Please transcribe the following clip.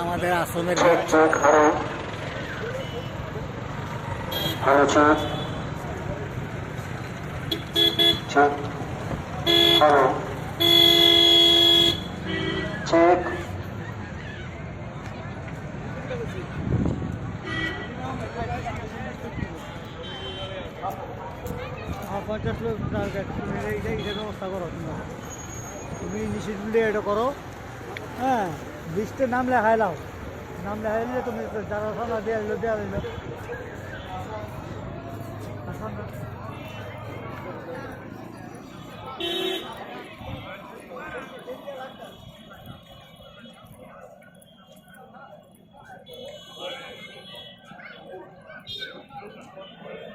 আমাদের আশ্রমের hello check check hello check 50 লোক টার্গেট তুমি এইটা ব্যবস্থা করো তুমি নিশ্চিত এটা করো। হ্যাঁ লিস্টে নাম লেখাই লাও, নাম লেখাইলে তুমি যারা সামনে দেওয়া দিল